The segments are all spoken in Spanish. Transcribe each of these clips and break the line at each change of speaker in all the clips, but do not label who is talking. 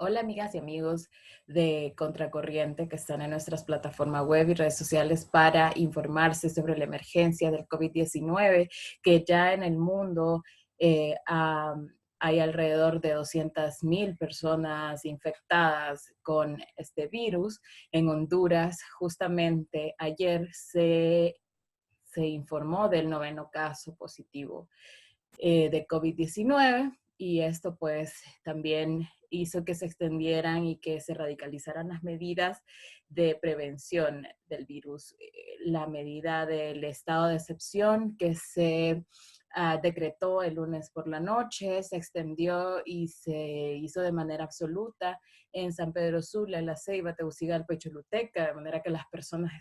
Hola amigas y amigos de Contracorriente que están en nuestras plataformas web y redes sociales para informarse sobre la emergencia del COVID-19, que ya en el mundo eh, ah, hay alrededor de 200,000 personas infectadas con este virus. En Honduras, justamente ayer se informó del noveno caso positivo de COVID-19 y esto pues también hizo que se extendieran y que se radicalizaran las medidas de prevención del virus. La medida del estado de excepción que se decretó el lunes por la noche, se extendió y se hizo de manera absoluta en San Pedro Sula, La Ceiba, Tegucigalpa y Choluteca, de manera que las personas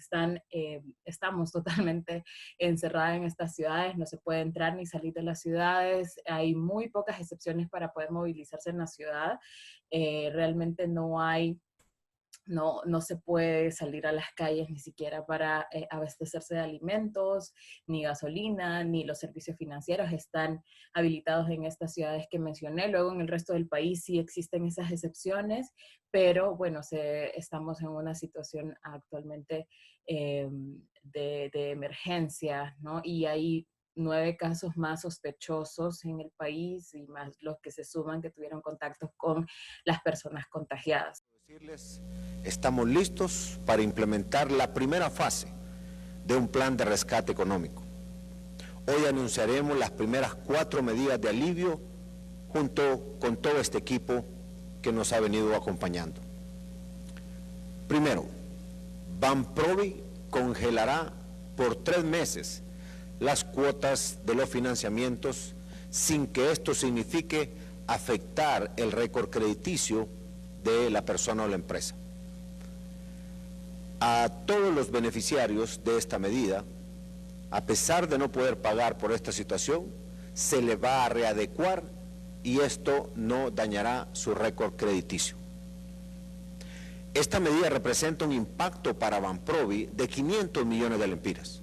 estamos totalmente encerradas en estas ciudades, no se puede entrar ni salir de las ciudades, hay muy pocas excepciones para poder movilizarse en la ciudad, realmente no se puede salir a las calles ni siquiera para abastecerse de alimentos, ni gasolina, ni los servicios financieros están habilitados en estas ciudades que mencioné. Luego en el resto del país sí existen esas excepciones, pero bueno, estamos en una situación actualmente de emergencia, ¿no? Y hay 9 casos más sospechosos en el país y más los que se suman que tuvieron contactos con las personas contagiadas.
Decirles, estamos listos para implementar la primera fase de un plan de rescate económico. Hoy anunciaremos las primeras 4 medidas de alivio junto con todo este equipo que nos ha venido acompañando. Primero, Banprovi congelará por 3 meses las cuotas de los financiamientos sin que esto signifique afectar el récord crediticio de la persona o la empresa. A todos los beneficiarios de esta medida, a pesar de no poder pagar por esta situación, se le va a readecuar y esto no dañará su récord crediticio. Esta medida representa un impacto para Banprovi de 500 millones de lempiras,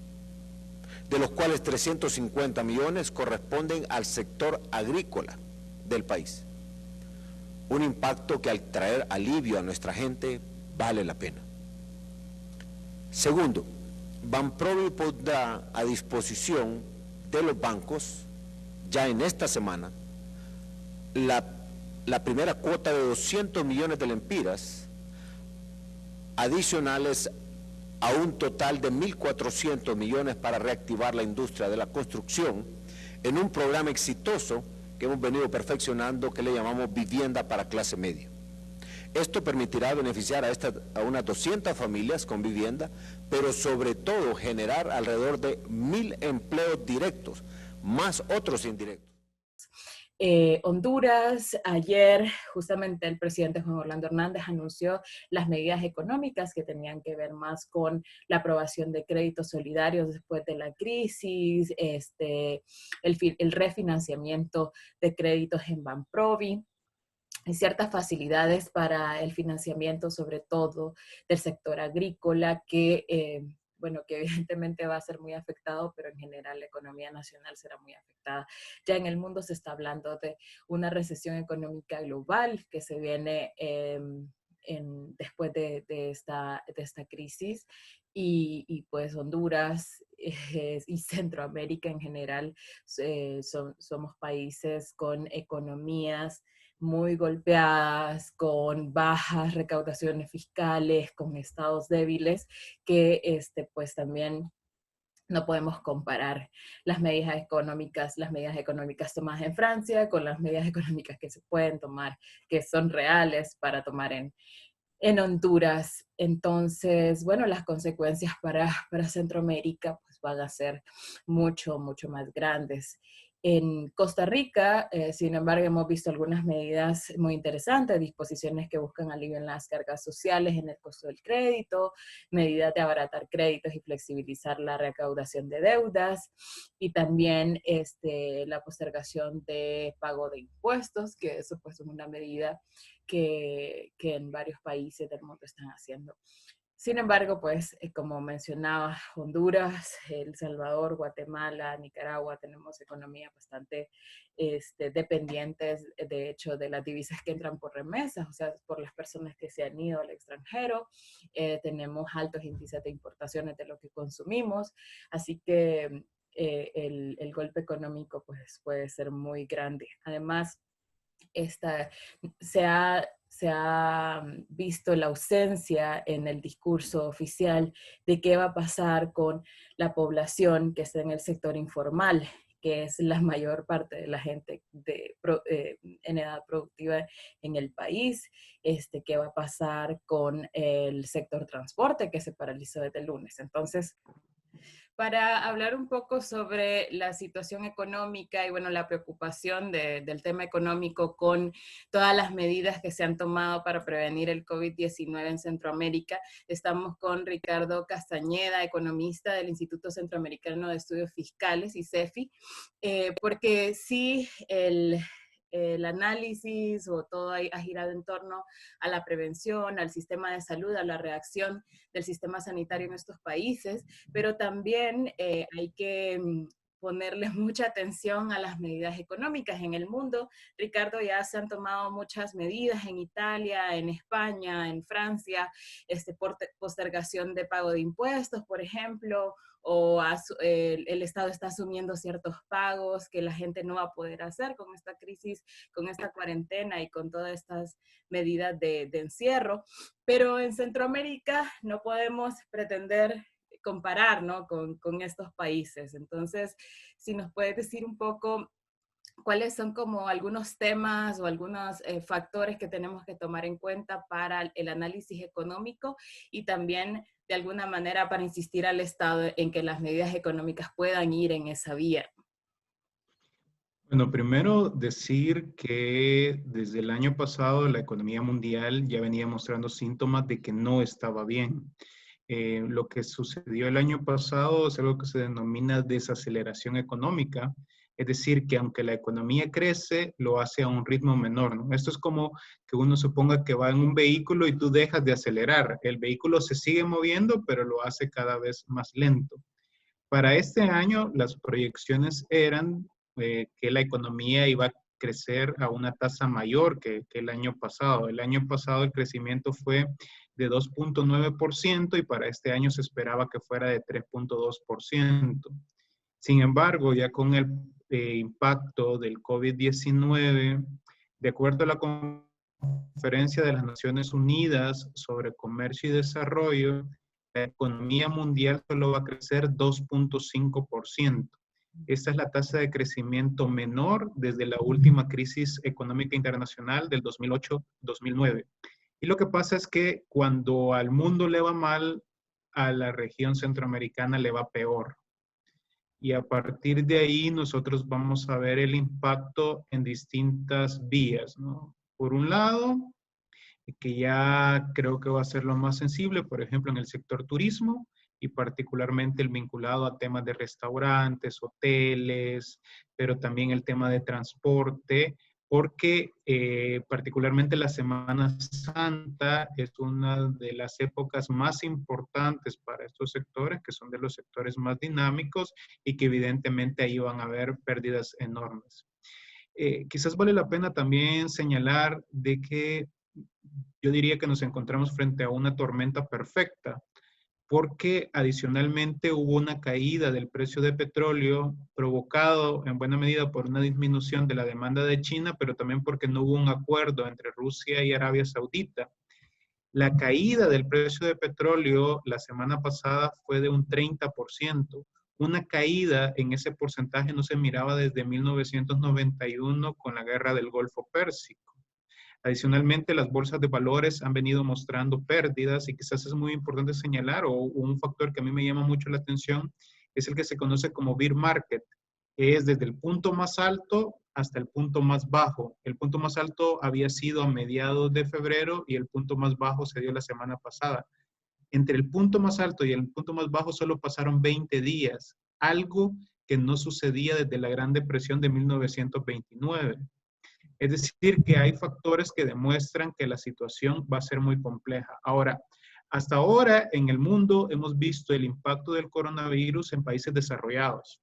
de los cuales 350 millones corresponden al sector agrícola del país. Un impacto que al traer alivio a nuestra gente vale la pena. Segundo, Banprovi pondrá a disposición de los bancos ya en esta semana la primera cuota de 200 millones de lempiras adicionales a un total de 1.400 millones para reactivar la industria de la construcción en un programa exitoso que hemos venido perfeccionando que le llamamos Vivienda para Clase Media. Esto permitirá beneficiar a unas 200 familias con vivienda, pero sobre todo generar alrededor de 1.000 empleos directos, más otros indirectos.
Honduras, ayer justamente el presidente Juan Orlando Hernández anunció las medidas económicas que tenían que ver más con la aprobación de créditos solidarios después de la crisis, el refinanciamiento de créditos en Banprovi. Hay ciertas facilidades para el financiamiento, sobre todo del sector agrícola, bueno, que evidentemente va a ser muy afectado, pero en general la economía nacional será muy afectada. Ya en el mundo se está hablando de una recesión económica global que se viene después de esta crisis y pues Honduras y Centroamérica en general somos países con economías muy golpeadas, con bajas recaudaciones fiscales, con estados débiles, que pues también no podemos comparar las medidas económicas tomadas en Francia con las medidas económicas que se pueden tomar, que son reales para tomar en Honduras. Entonces, bueno, las consecuencias para Centroamérica pues, van a ser mucho, mucho más grandes. En Costa Rica, sin embargo, hemos visto algunas medidas muy interesantes, disposiciones que buscan alivio en las cargas sociales, en el costo del crédito, medidas de abaratar créditos y flexibilizar la recaudación de deudas, y también la postergación de pago de impuestos, que eso pues es una medida que en varios países del mundo están haciendo. Sin embargo, pues como mencionaba, Honduras, El Salvador, Guatemala, Nicaragua, tenemos economías bastante dependientes, de hecho, de las divisas que entran por remesas, o sea, por las personas que se han ido al extranjero. Tenemos altos índices de importaciones de lo que consumimos, así que el golpe económico pues, puede ser muy grande. Además, esta, se ha visto la ausencia en el discurso oficial de qué va a pasar con la población que está en el sector informal, que es la mayor parte de la gente en edad productiva en el país, qué va a pasar con el sector transporte que se paralizó desde el lunes. Entonces, para hablar un poco sobre la situación económica y, bueno, la preocupación del tema económico con todas las medidas que se han tomado para prevenir el COVID-19 en Centroamérica. Estamos con Ricardo Castañeda, economista del Instituto Centroamericano de Estudios Fiscales, ICEFI, porque sí, el análisis o todo ha girado en torno a la prevención, al sistema de salud, a la reacción del sistema sanitario en estos países, pero también hay que ponerle mucha atención a las medidas económicas en el mundo. Ricardo, ya se han tomado muchas medidas en Italia, en España, en Francia, postergación de pago de impuestos, por ejemplo, o el Estado está asumiendo ciertos pagos que la gente no va a poder hacer con esta crisis, con esta cuarentena y con todas estas medidas de encierro. Pero en Centroamérica no podemos pretender comparar, ¿no?, con estos países. Entonces, si nos puedes decir un poco cuáles son como algunos temas o algunos factores que tenemos que tomar en cuenta para el análisis económico y también de alguna manera para insistir al Estado en que las medidas económicas puedan ir en esa vía.
Bueno, primero decir que desde el año pasado la economía mundial ya venía mostrando síntomas de que no estaba bien. Lo que sucedió el año pasado es algo que se denomina desaceleración económica, es decir, que aunque la economía crece, lo hace a un ritmo menor, ¿no? Esto es como que uno suponga que va en un vehículo y tú dejas de acelerar. El vehículo se sigue moviendo, pero lo hace cada vez más lento. Para este año, las proyecciones eran que la economía iba a crecer a una tasa mayor que el año pasado. El año pasado el crecimiento fue de 2.9% y para este año se esperaba que fuera de 3.2%. Sin embargo, ya con el impacto del COVID-19, de acuerdo a la Conferencia de las Naciones Unidas sobre Comercio y Desarrollo, la economía mundial solo va a crecer 2.5%. Esta es la tasa de crecimiento menor desde la última crisis económica internacional del 2008-2009. Y lo que pasa es que cuando al mundo le va mal, a la región centroamericana le va peor. Y a partir de ahí nosotros vamos a ver el impacto en distintas vías, ¿no? Por un lado, que ya creo que va a ser lo más sensible, por ejemplo, en el sector turismo y particularmente el vinculado a temas de restaurantes, hoteles, pero también el tema de transporte, porque particularmente la Semana Santa es una de las épocas más importantes para estos sectores, que son de los sectores más dinámicos y que evidentemente ahí van a haber pérdidas enormes. Quizás vale la pena también señalar de que yo diría que nos encontramos frente a una tormenta perfecta, porque adicionalmente hubo una caída del precio de petróleo provocado en buena medida por una disminución de la demanda de China, pero también porque no hubo un acuerdo entre Rusia y Arabia Saudita. La caída del precio de petróleo la semana pasada fue de un 30%. Una caída en ese porcentaje no se miraba desde 1991 con la guerra del Golfo Pérsico. Adicionalmente, las bolsas de valores han venido mostrando pérdidas y quizás es muy importante señalar, o un factor que a mí me llama mucho la atención, es el que se conoce como bear market, que es desde el punto más alto hasta el punto más bajo. El punto más alto había sido a mediados de febrero y el punto más bajo se dio la semana pasada. Entre el punto más alto y el punto más bajo solo pasaron 20 días, algo que no sucedía desde la Gran Depresión de 1929. Es decir, que hay factores que demuestran que la situación va a ser muy compleja. Ahora, Hasta ahora en el mundo hemos visto el impacto del coronavirus en países desarrollados,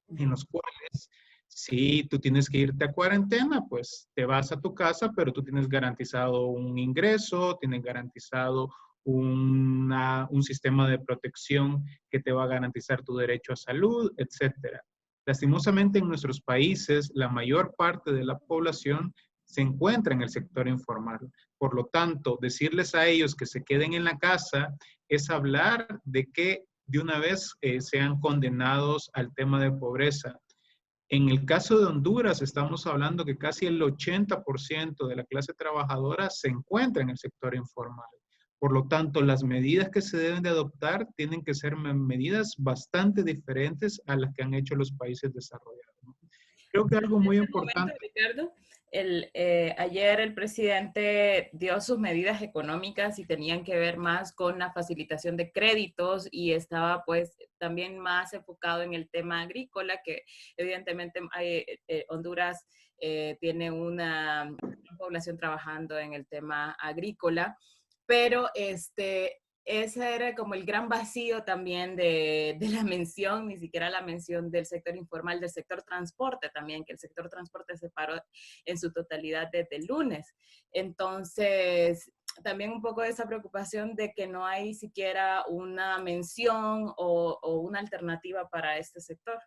en los cuales si tú tienes que irte a cuarentena, pues te vas a tu casa, pero tú tienes garantizado un ingreso, tienes garantizado un sistema de protección que te va a garantizar tu derecho a salud, etcétera. Lastimosamente en nuestros países, la mayor parte de la población se encuentra en el sector informal. Por lo tanto, decirles a ellos que se queden en la casa es hablar de que de una vez sean condenados al tema de pobreza. En el caso de Honduras, estamos hablando que casi el 80% de la clase trabajadora se encuentra en el sector informal. Por lo tanto, las medidas que se deben de adoptar tienen que ser medidas bastante diferentes a las que han hecho los países desarrollados. Creo que algo muy importante.
Ricardo, ayer el presidente dio sus medidas económicas y tenían que ver más con la facilitación de créditos y estaba pues también más enfocado en el tema agrícola, que evidentemente Honduras tiene una población trabajando en el tema agrícola, pero ese era como el gran vacío también de la mención, ni siquiera la mención del sector informal, del sector transporte también, que el sector transporte se paró en su totalidad desde el lunes. Entonces, también un poco de esa preocupación de que no hay siquiera una mención o una alternativa para este sector.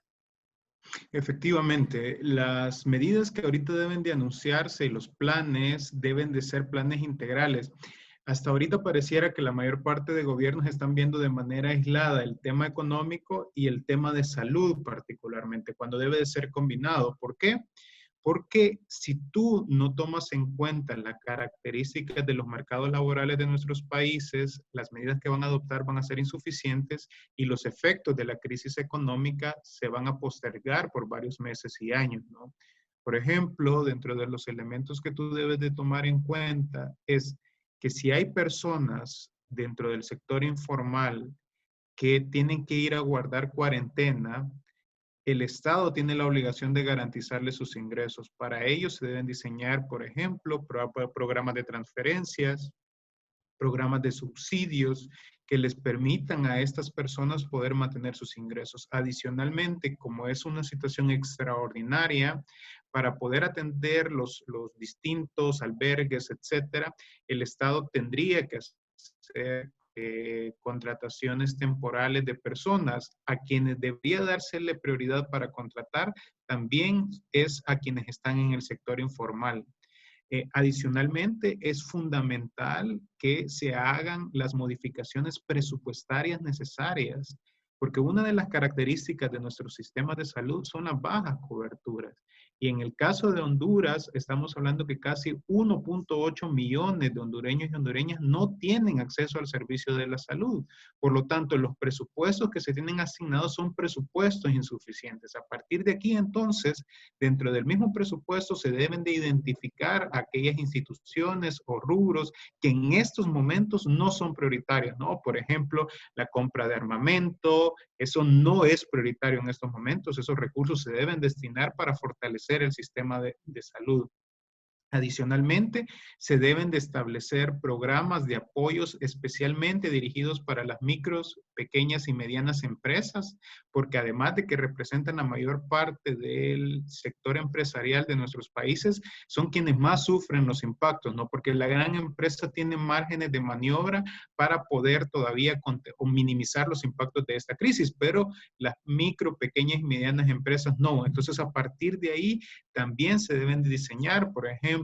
Efectivamente, las medidas que ahorita deben de anunciarse y los planes deben de ser planes integrales. Hasta ahorita pareciera que la mayor parte de gobiernos están viendo de manera aislada el tema económico y el tema de salud particularmente, cuando debe de ser combinado. ¿Por qué? Porque si tú no tomas en cuenta las características de los mercados laborales de nuestros países, las medidas que van a adoptar van a ser insuficientes y los efectos de la crisis económica se van a postergar por varios meses y años, ¿no? Por ejemplo, dentro de los elementos que tú debes de tomar en cuenta es que si hay personas dentro del sector informal que tienen que ir a guardar cuarentena, el Estado tiene la obligación de garantizarles sus ingresos. Para ello se deben diseñar, por ejemplo, programas de transferencias, programas de subsidios que les permitan a estas personas poder mantener sus ingresos. Adicionalmente, como es una situación extraordinaria, para poder atender los distintos albergues, etcétera, el Estado tendría que hacer contrataciones temporales de personas. A quienes debería dársele prioridad para contratar también es a quienes están en el sector informal. Adicionalmente, es fundamental que se hagan las modificaciones presupuestarias necesarias, porque una de las características de nuestros sistemas de salud son las bajas coberturas. Y en el caso de Honduras, estamos hablando que casi 1.8 millones de hondureños y hondureñas no tienen acceso al servicio de la salud. Por lo tanto, los presupuestos que se tienen asignados son presupuestos insuficientes. A partir de aquí, entonces, dentro del mismo presupuesto se deben de identificar aquellas instituciones o rubros que en estos momentos no son prioritarios, ¿no? Por ejemplo, la compra de armamento, eso no es prioritario en estos momentos. Esos recursos se deben destinar para fortalecer el sistema de salud. Adicionalmente, se deben de establecer programas de apoyos especialmente dirigidos para las micros, pequeñas y medianas empresas, porque además de que representan la mayor parte del sector empresarial de nuestros países, son quienes más sufren los impactos, ¿no? Porque la gran empresa tiene márgenes de maniobra para poder todavía o minimizar los impactos de esta crisis, pero las micro, pequeñas y medianas empresas no. Entonces, a partir de ahí, también se deben de diseñar, por ejemplo,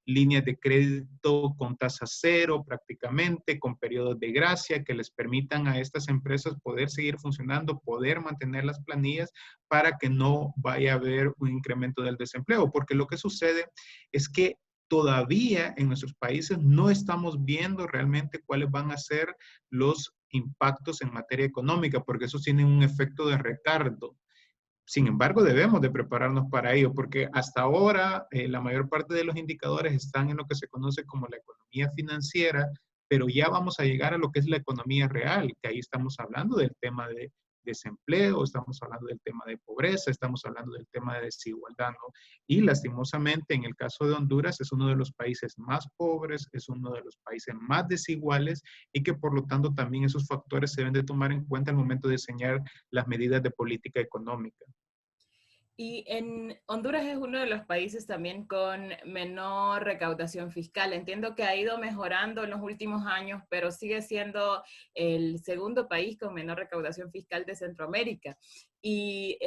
líneas de crédito con tasa cero prácticamente, con periodos de gracia que les permitan a estas empresas poder seguir funcionando, poder mantener las planillas para que no vaya a haber un incremento del desempleo. Porque lo que sucede es que todavía en nuestros países no estamos viendo realmente cuáles van a ser los impactos en materia económica, porque esos tienen un efecto de retardo. Sin embargo, debemos de prepararnos para ello, porque hasta ahora la mayor parte de los indicadores están en lo que se conoce como la economía financiera, pero ya vamos a llegar a lo que es la economía real, que ahí estamos hablando del tema de desempleo, estamos hablando del tema de pobreza, estamos hablando del tema de desigualdad, ¿no? Y lastimosamente, en el caso de Honduras, es uno de los países más pobres, es uno de los países más desiguales y que por lo tanto también esos factores se deben de tomar en cuenta al momento de diseñar las medidas de política económica.
Y en Honduras es uno de los países también con menor recaudación fiscal. Entiendo que ha ido mejorando en los últimos años, pero sigue siendo el segundo país con menor recaudación fiscal de Centroamérica. Y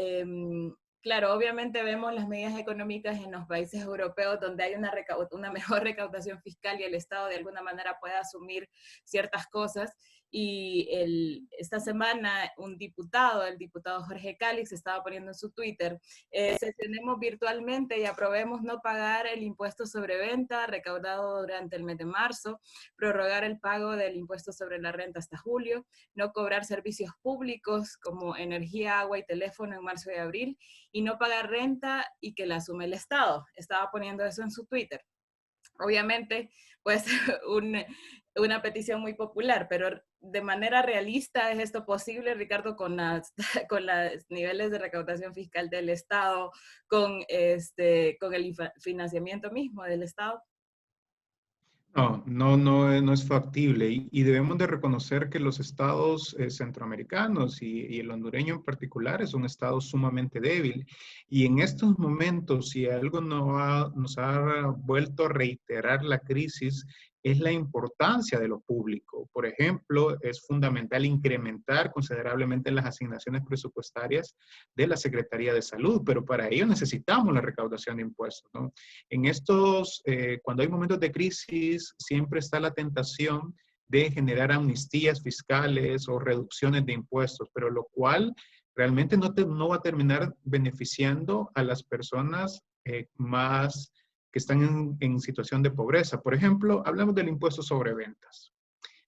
claro, obviamente vemos las medidas económicas en los países europeos donde hay una mejor recaudación fiscal y el Estado de alguna manera puede asumir ciertas cosas. Y esta semana el diputado Jorge Calix, estaba poniendo en su Twitter: sesionemos virtualmente y aprobemos no pagar el impuesto sobre venta recaudado durante el mes de marzo, prorrogar el pago del impuesto sobre la renta hasta julio, no cobrar servicios públicos como energía, agua y teléfono en marzo y abril, y no pagar renta y que la asume el Estado. Estaba poniendo eso en su Twitter. Obviamente, pues una petición muy popular, pero de manera realista, ¿es esto posible, Ricardo, con con los niveles de recaudación fiscal del Estado, con el financiamiento mismo del Estado?
No es factible y debemos de reconocer que los estados centroamericanos y el hondureño en particular es un estado sumamente débil y en estos momentos si algo nos ha vuelto a reiterar la crisis es la importancia de lo público. Por ejemplo, es fundamental incrementar considerablemente las asignaciones presupuestarias de la Secretaría de Salud, pero para ello necesitamos la recaudación de impuestos, ¿no? En cuando hay momentos de crisis, siempre está la tentación de generar amnistías fiscales o reducciones de impuestos, pero lo cual realmente no va a terminar beneficiando a las personas más que están en situación de pobreza. Por ejemplo, hablamos del impuesto sobre ventas.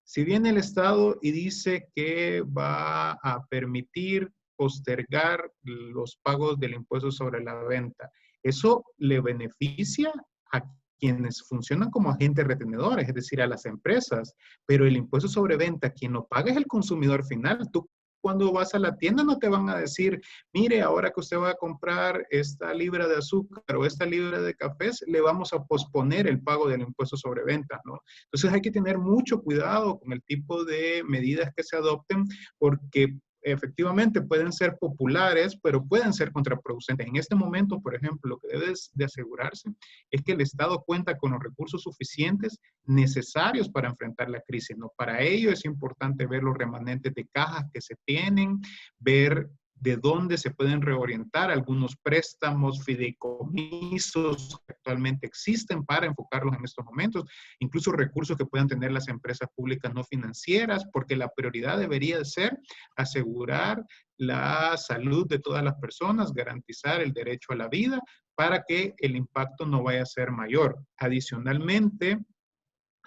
Si viene el Estado y dice que va a permitir postergar los pagos del impuesto sobre la venta, eso le beneficia a quienes funcionan como agentes retenedores, es decir, a las empresas, pero el impuesto sobre venta, quien lo paga es el consumidor final. Tú cuando vas a la tienda no te van a decir, mire, ahora que usted va a comprar esta libra de azúcar o esta libra de cafés, le vamos a posponer el pago del impuesto sobre venta, ¿no? Entonces hay que tener mucho cuidado con el tipo de medidas que se adopten porque efectivamente pueden ser populares, pero pueden ser contraproducentes. En este momento, por ejemplo, lo que debes de asegurarse es que el Estado cuenta con los recursos suficientes necesarios para enfrentar la crisis, ¿no? Para ello es importante ver los remanentes de cajas que se tienen, ver de dónde se pueden reorientar algunos préstamos, fideicomisos que actualmente existen para enfocarlos en estos momentos, incluso recursos que puedan tener las empresas públicas no financieras, porque la prioridad debería ser asegurar la salud de todas las personas, garantizar el derecho a la vida para que el impacto no vaya a ser mayor. Adicionalmente,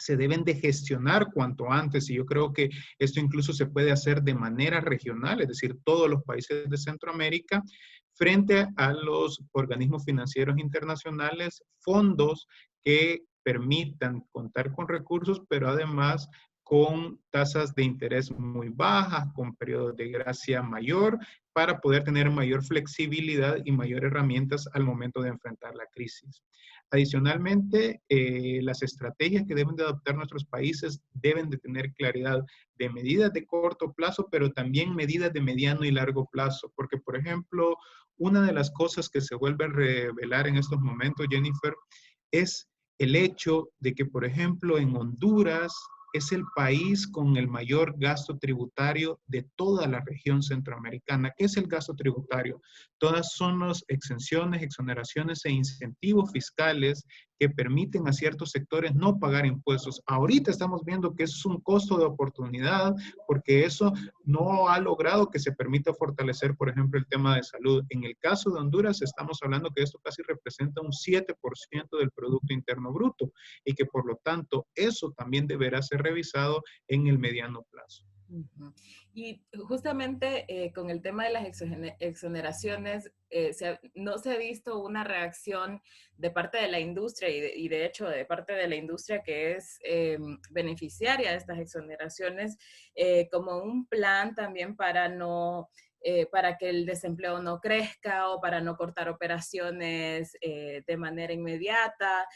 se deben de gestionar cuanto antes y yo creo que esto incluso se puede hacer de manera regional, es decir, todos los países de Centroamérica frente a los organismos financieros internacionales, fondos que permitan contar con recursos, pero además con tasas de interés muy bajas, con periodos de gracia mayor, para poder tener mayor flexibilidad y mayor herramientas al momento de enfrentar la crisis. Adicionalmente, las estrategias que deben de adoptar nuestros países deben de tener claridad de medidas de corto plazo, pero también medidas de mediano y largo plazo. Porque, por ejemplo, una de las cosas que se vuelve a revelar en estos momentos, Jennifer, es el hecho de que, por ejemplo, en Honduras es el país con el mayor gasto tributario de toda la región centroamericana. ¿Qué es el gasto tributario? Todas son las exenciones, exoneraciones e incentivos fiscales que permiten a ciertos sectores no pagar impuestos. Ahorita estamos viendo que eso es un costo de oportunidad porque eso no ha logrado que se permita fortalecer, por ejemplo, el tema de salud. En el caso de Honduras estamos hablando que esto casi representa un 7% del Producto Interno Bruto y que por lo tanto eso también deberá ser revisado en el mediano plazo.
Uh-huh. Y justamente con el tema de las exoneraciones, no se ha visto una reacción de parte de la industria y de hecho de parte de la industria que es beneficiaria de estas exoneraciones como un plan también para no para que el desempleo no crezca o para no cortar operaciones de manera inmediata.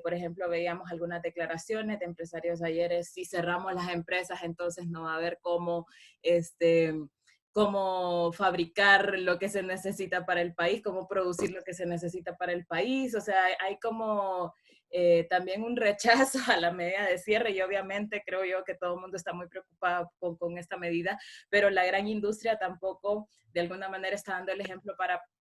Por ejemplo, veíamos algunas declaraciones de empresarios ayer, si cerramos las empresas, entonces no va a haber cómo fabricar lo que se necesita para el país, cómo producir lo que se necesita para el país. O sea, hay como también un rechazo a la medida de cierre y obviamente creo yo que todo el mundo está muy preocupado con esta medida, pero la gran industria tampoco de alguna manera está dando el ejemplo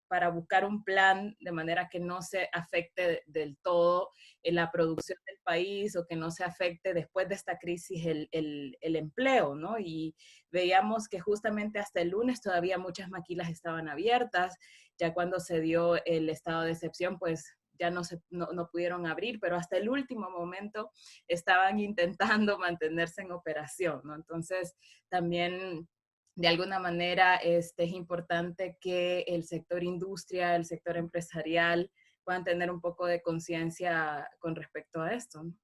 para buscar un plan de manera que no se afecte del todo la producción del país o que no se afecte después de esta crisis el empleo, ¿no? Y veíamos que justamente hasta el lunes todavía muchas maquilas estaban abiertas, ya cuando se dio el estado de excepción, pues ya no pudieron abrir, pero hasta el último momento estaban intentando mantenerse en operación, ¿no? Entonces, también de alguna manera es importante que el sector industria, el sector empresarial puedan tener un poco de conciencia con respecto a esto, ¿no?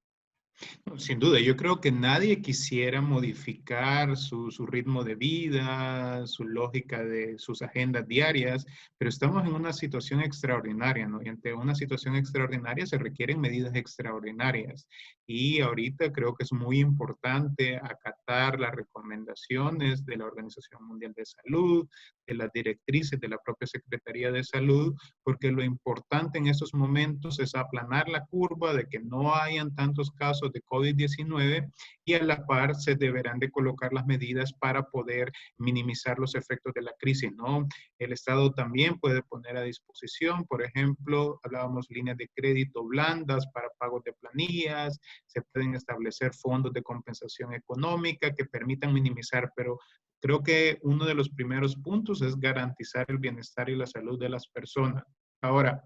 Sin duda, yo creo que nadie quisiera modificar su ritmo de vida, su lógica de sus agendas diarias, pero estamos en una situación extraordinaria, ¿no? Y ante una situación extraordinaria se requieren medidas extraordinarias. Y ahorita creo que es muy importante acatar las recomendaciones de la Organización Mundial de Salud, de las directrices de la propia Secretaría de Salud, porque lo importante en esos momentos es aplanar la curva de que no hayan tantos casos de COVID-19 y a la par se deberán de colocar las medidas para poder minimizar los efectos de la crisis, ¿no? El Estado también puede poner a disposición, por ejemplo, hablábamos líneas de crédito blandas para pagos de planillas, se pueden establecer fondos de compensación económica que permitan minimizar, pero creo que uno de los primeros puntos es garantizar el bienestar y la salud de las personas. Ahora,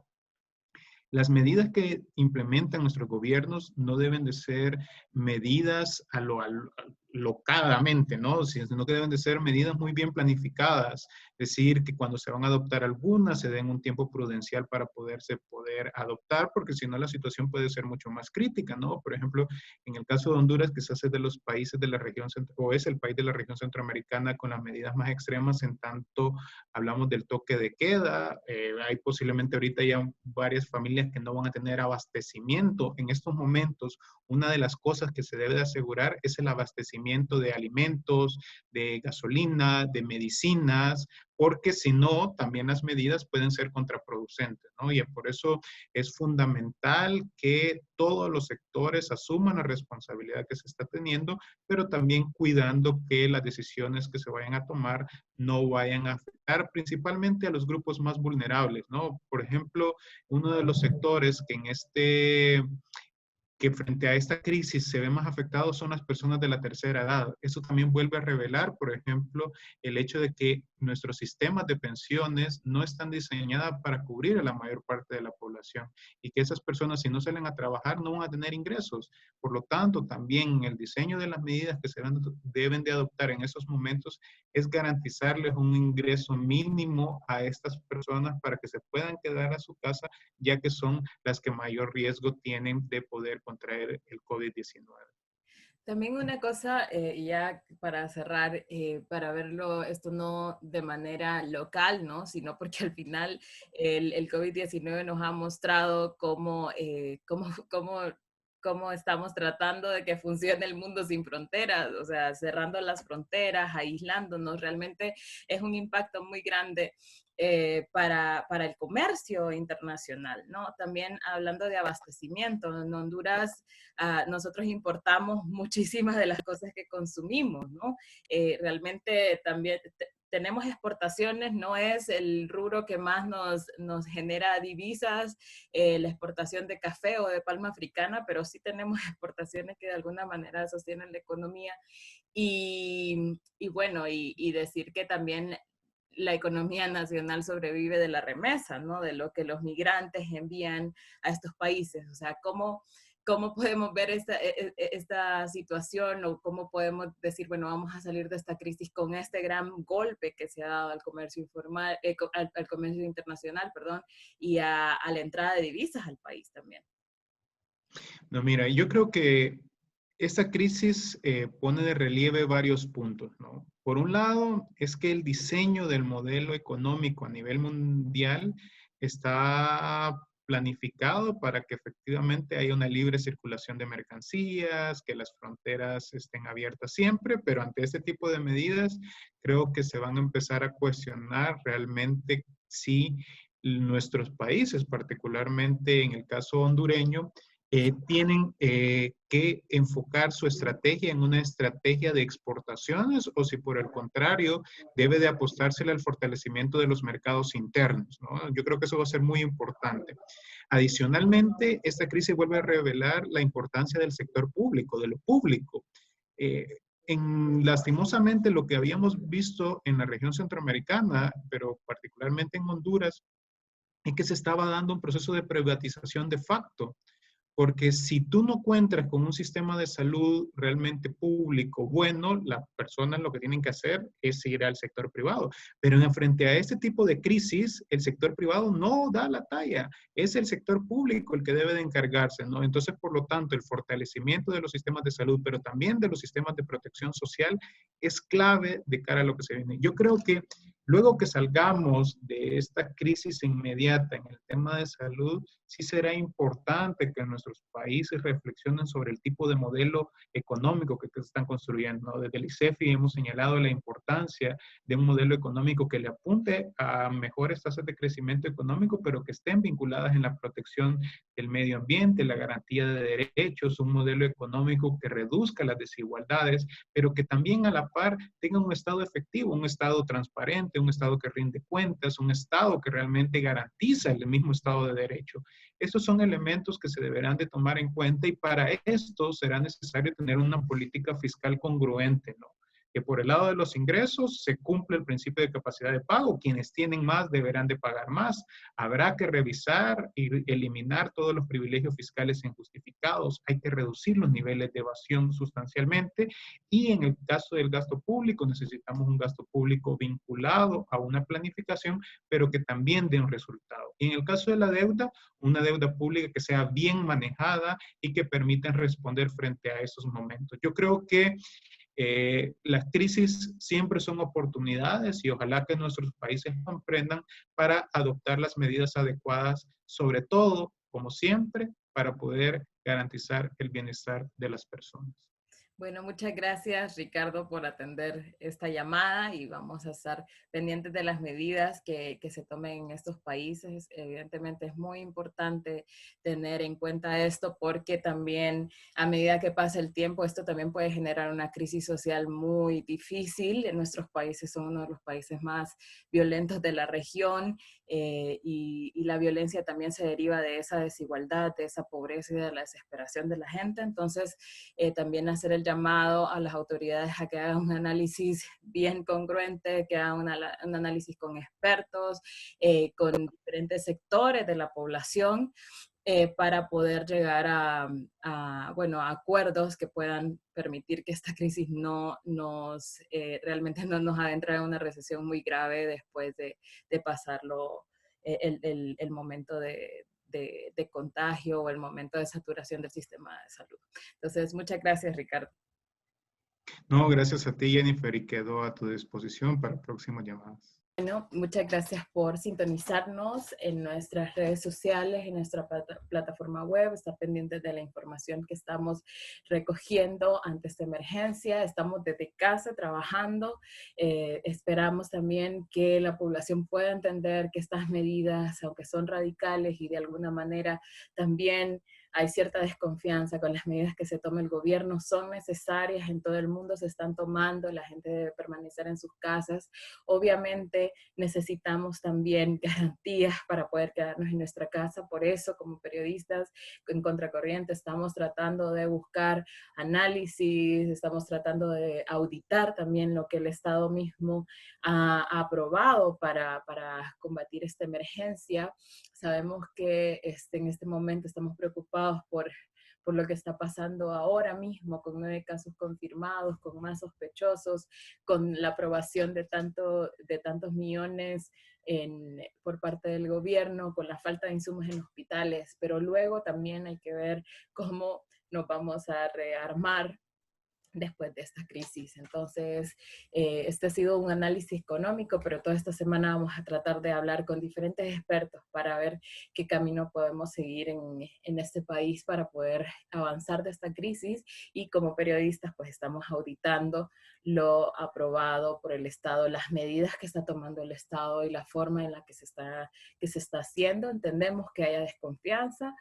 las medidas que implementan nuestros gobiernos no deben de ser medidas alocadamente, ¿no? Sino que deben de ser medidas muy bien planificadas. Es decir, que cuando se van a adoptar algunas, se den un tiempo prudencial para poder adoptar, porque si no la situación puede ser mucho más crítica, ¿no? Por ejemplo, en el caso de Honduras, quizás es de los países de la región, o es el país de la región centroamericana con las medidas más extremas en tanto hablamos del toque de queda, hay posiblemente ahorita ya varias familias que no van a tener abastecimiento. En estos momentos, una de las cosas que se debe de asegurar es el abastecimiento de alimentos, de gasolina, de medicinas, porque si no, también las medidas pueden ser contraproducentes, ¿no? Y por eso es fundamental que todos los sectores asuman la responsabilidad que se está teniendo, pero también cuidando que las decisiones que se vayan a tomar no vayan a afectar principalmente a los grupos más vulnerables, ¿no? Por ejemplo, uno de los sectores que frente a esta crisis se ve más afectados son las personas de la tercera edad. Eso también vuelve a revelar, por ejemplo, el hecho de que nuestros sistemas de pensiones no están diseñados para cubrir a la mayor parte de la población y que esas personas, si no salen a trabajar, no van a tener ingresos. Por lo tanto, también el diseño de las medidas que se deben de adoptar en esos momentos es garantizarles un ingreso mínimo a estas personas para que se puedan quedar a su casa, ya que son las que mayor riesgo tienen de poder contraer el COVID-19.
También una cosa, y ya para cerrar, para verlo esto no de manera local, ¿no? Sino porque al final el COVID-19 nos ha mostrado cómo estamos tratando de que funcione el mundo sin fronteras, o sea, cerrando las fronteras, aislándonos, realmente es un impacto muy grande para el comercio internacional, ¿no? También hablando de abastecimiento, en Honduras nosotros importamos muchísimas de las cosas que consumimos, ¿no? Realmente también tenemos exportaciones, no es el rubro que más nos genera divisas, la exportación de café o de palma africana, pero sí tenemos exportaciones que de alguna manera sostienen la economía. Y bueno, y decir que también la economía nacional sobrevive de la remesa, ¿no? De lo que los migrantes envían a estos países. O sea, cómo podemos ver esta situación o cómo podemos decir, bueno, vamos a salir de esta crisis con este gran golpe que se ha dado al comercio informal, al comercio internacional, perdón, y a la entrada de divisas al país también.
No, mira, yo creo que esta crisis pone de relieve varios puntos, ¿no? Por un lado, es que el diseño del modelo económico a nivel mundial está planificado para que efectivamente haya una libre circulación de mercancías, que las fronteras estén abiertas siempre, pero ante este tipo de medidas creo que se van a empezar a cuestionar realmente si nuestros países, particularmente en el caso hondureño, tienen que enfocar su estrategia en una estrategia de exportaciones o si por el contrario debe de apostársele al fortalecimiento de los mercados internos, ¿no? Yo creo que eso va a ser muy importante. Adicionalmente, esta crisis vuelve a revelar la importancia del sector público, de lo público. Eh, lastimosamente lo que habíamos visto en la región centroamericana, pero particularmente en Honduras, es que se estaba dando un proceso de privatización de facto. Porque si tú no cuentas con un sistema de salud realmente público bueno, las personas lo que tienen que hacer es ir al sector privado. Pero frente a este tipo de crisis, el sector privado no da la talla. Es el sector público el que debe de encargarse, ¿no? Entonces, por lo tanto, el fortalecimiento de los sistemas de salud, pero también de los sistemas de protección social, es clave de cara a lo que se viene. Yo creo que luego que salgamos de esta crisis inmediata en el tema de salud, sí será importante que nuestros países reflexionen sobre el tipo de modelo económico que se están construyendo, ¿no? Desde el ICEFI hemos señalado la importancia de un modelo económico que le apunte a mejores tasas de crecimiento económico, pero que estén vinculadas en la protección del medio ambiente, la garantía de derechos, un modelo económico que reduzca las desigualdades, pero que también a la par tenga un Estado efectivo, un Estado transparente, un Estado que rinde cuentas, un Estado que realmente garantiza el mismo Estado de Derecho. Estos son elementos que se deberán de tomar en cuenta y para esto será necesario tener una política fiscal congruente, ¿no? Que por el lado de los ingresos se cumple el principio de capacidad de pago. Quienes tienen más deberán de pagar más. Habrá que revisar y eliminar todos los privilegios fiscales injustificados. Hay que reducir los niveles de evasión sustancialmente y en el caso del gasto público necesitamos un gasto público vinculado a una planificación, pero que también dé un resultado. Y en el caso de la deuda, una deuda pública que sea bien manejada y que permita responder frente a esos momentos. Yo creo que las crisis siempre son oportunidades y ojalá que nuestros países comprendan para adoptar las medidas adecuadas, sobre todo, como siempre, para poder garantizar el bienestar de las personas.
Bueno, muchas gracias Ricardo por atender esta llamada y vamos a estar pendientes de las medidas que se tomen en estos países. Evidentemente es muy importante tener en cuenta esto porque también a medida que pasa el tiempo esto también puede generar una crisis social muy difícil. Nuestros países son uno de los países más violentos de la región y la violencia también se deriva de esa desigualdad, de esa pobreza y de la desesperación de la gente. Entonces, también hacer el llamado a las autoridades a que hagan un análisis bien congruente, que hagan un análisis con expertos, con diferentes sectores de la población, para poder llegar bueno, a acuerdos que puedan permitir que esta crisis realmente no nos adentre en una recesión muy grave después de pasarlo el momento de contagio o el momento de saturación del sistema de salud. Entonces, muchas gracias, Ricardo.
No, gracias a ti, Jennifer, y quedo a tu disposición para próximas llamadas.
Bueno, muchas gracias por sintonizarnos en nuestras redes sociales, en nuestra plataforma web. Está pendiente de la información que estamos recogiendo ante esta emergencia. Estamos desde casa trabajando. Esperamos también que la población pueda entender que estas medidas, aunque son radicales y de alguna manera también hay cierta desconfianza con las medidas que se toma el gobierno, son necesarias, en todo el mundo se están tomando, la gente debe permanecer en sus casas. Obviamente necesitamos también garantías para poder quedarnos en nuestra casa, por eso como periodistas en Contracorriente estamos tratando de buscar análisis, estamos tratando de auditar también lo que el Estado mismo ha aprobado para combatir esta emergencia. Sabemos que en este momento estamos preocupados por lo que está pasando ahora mismo, con 9 casos confirmados, con más sospechosos, con la aprobación de tantos millones por parte del gobierno, con la falta de insumos en hospitales, pero luego también hay que ver cómo nos vamos a rearmar después de esta crisis. Entonces, este ha sido un análisis económico, pero toda esta semana vamos a tratar de hablar con diferentes expertos para ver qué camino podemos seguir en este país para poder avanzar de esta crisis, y como periodistas pues estamos auditando lo aprobado por el Estado, las medidas que está tomando el Estado y la forma en la que se está haciendo. Entendemos que haya desconfianza,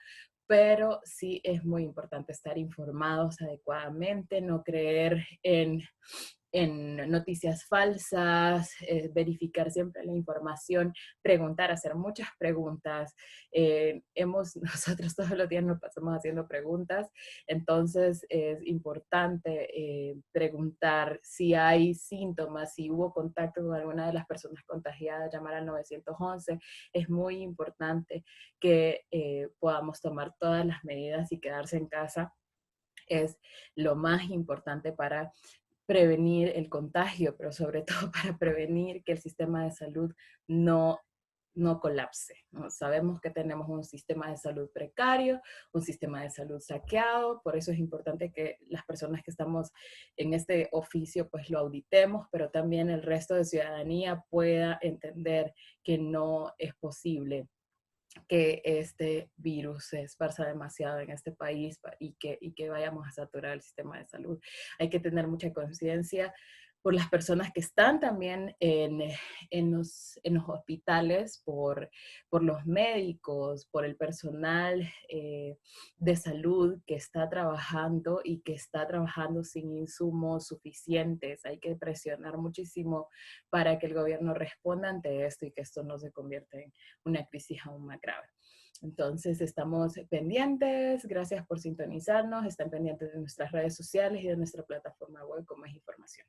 pero sí es muy importante estar informados adecuadamente, no creer en noticias falsas, verificar siempre la información, preguntar, hacer muchas preguntas. Nosotros todos los días nos pasamos haciendo preguntas, entonces es importante preguntar si hay síntomas, si hubo contacto con alguna de las personas contagiadas, llamar al 911. Es muy importante que podamos tomar todas las medidas, y quedarse en casa es lo más importante para prevenir el contagio, pero sobre todo para prevenir que el sistema de salud no colapse, ¿no? Sabemos que tenemos un sistema de salud precario, un sistema de salud saqueado, por eso es importante que las personas que estamos en este oficio pues lo auditemos, pero también el resto de ciudadanía pueda entender que no es posible que este virus se esparza demasiado en este país y que vayamos a saturar el sistema de salud. Hay que tener mucha conciencia por las personas que están también en los hospitales, por los médicos, por el personal de salud que está trabajando y que está trabajando sin insumos suficientes. Hay que presionar muchísimo para que el gobierno responda ante esto y que esto no se convierta en una crisis aún más grave. Entonces estamos pendientes, gracias por sintonizarnos, están pendientes de nuestras redes sociales y de nuestra plataforma web con más información.